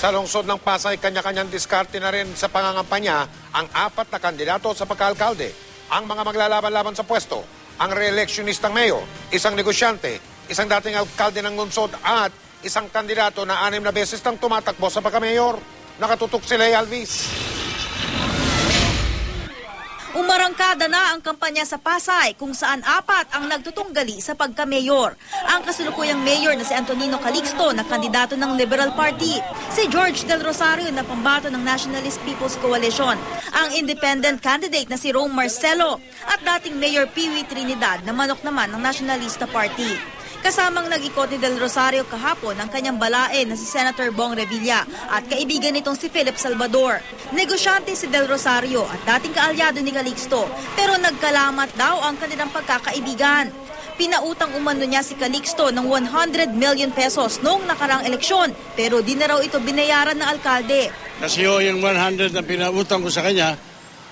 Sa lungsod ng Pasay, kanya-kanyang diskarte na rin sa pangangampanya ang 4 na kandidato sa pagkaalkalde. Ang mga maglalaban-laban sa pwesto, ang re-electionistang mayor, isang negosyante, isang dating alkalde ng lungsod at isang kandidato na 6 na beses nang tumatakbo sa pagka-mayor. Nakatutok si Lea Alvis. Umarangkada na ang kampanya sa Pasay kung saan 4 ang nagtutunggali sa pagka-mayor. Ang kasalukuyang mayor na si Antonino Calixto na kandidato ng Liberal Party, si George Del Rosario na pambato ng Nationalist People's Coalition, ang independent candidate na si Rome Marcelo at dating Mayor Piwi Trinidad na manok naman ng Nationalista Party. Kasamang nag-ikot ni Del Rosario kahapon ang kanyang balae na si Senator Bong Revilla at kaibigan nitong si Philip Salvador. Negosyante si Del Rosario at dating kaalyado ni Calixto pero nagkalamat daw ang kanilang pagkakaibigan. Pinautang umano niya si Calixto ng 100 million pesos noong nakarang eleksyon pero di na raw ito binayaran ng alkalde. Kasi yung 100 na pinautang ko sa kanya,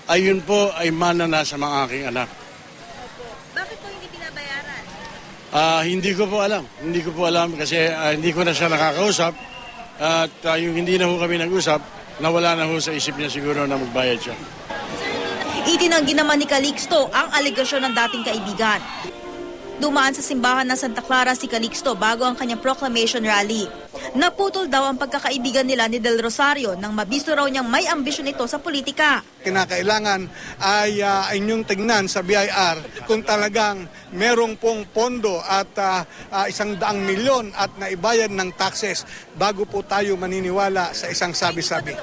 ayun po ay mana na sa mga aking anak. Bakit po hindi binabayaran? Hindi ko po alam. Hindi ko po alam kasi hindi ko na siya nakakausap. At yung hindi na ho kami nag-usap, nawala na ho sa isip niya siguro na magbayad siya. Itinanggi naman ni Calixto ang alegasyon ng dating kaibigan. Dumaan sa simbahan ng Santa Clara si Calixto bago ang kanyang proclamation rally. Naputol daw ang pagkakaibigan nila ni Del Rosario nang mabisto raw niyang may ambisyon ito sa politika. Kinakailangan ay inyong tingnan sa BIR kung talagang merong pong pondo at 100 milyon at naibayad ng taxes bago po tayo maniniwala sa isang sabi-sabi.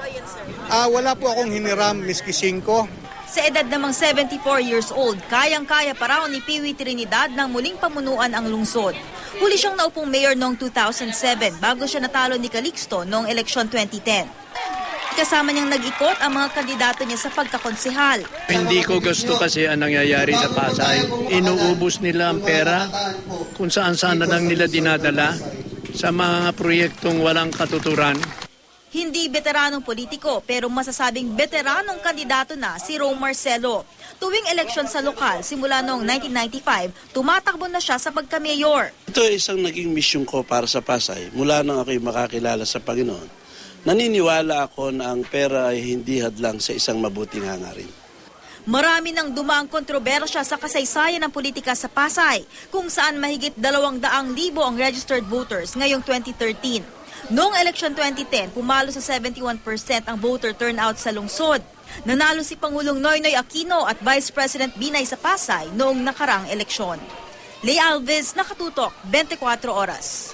Wala po akong hiniram miski 5. Sa edad namang 74 years old, kayang-kaya pa raw ni Piwi Trinidad nang muling pamunuan ang lungsod. Huli siyang naupong mayor noong 2007 bago siya natalo ni Calixto noong eleksyon 2010. Kasama niyang nag-ikot ang mga kandidato niya sa pagkakonsehal. Hindi ko gusto kasi ang nangyayari sa Pasay. Inuubos nila ang pera kung saan-saan na lang nila dinadala sa mga proyektong walang katuturan. Hindi veteranong politiko pero masasabing veteranong kandidato na si Rome Marcelo. Tuwing eleksyon sa lokal simula noong 1995, tumatakbo na siya sa pagka-mayor. Ito ay isang naging misyon ko para sa Pasay. Mula nang ako'y makakilala sa Panginoon, naniniwala ako na ang pera ay hindi hadlang sa isang mabuting hangarin. Marami nang dumaang kontrobersya sa kasaysayan ng politika sa Pasay, kung saan mahigit 200,000 ang registered voters ngayong 2013. Noong eleksyon 2010, pumalo sa 71% ang voter turnout sa lungsod. Nanalo si Pangulong Noynoy Aquino at Vice President Binay sa Pasay noong nakarang eleksyon. Lea Alvis, Nakatutok, 24 Oras.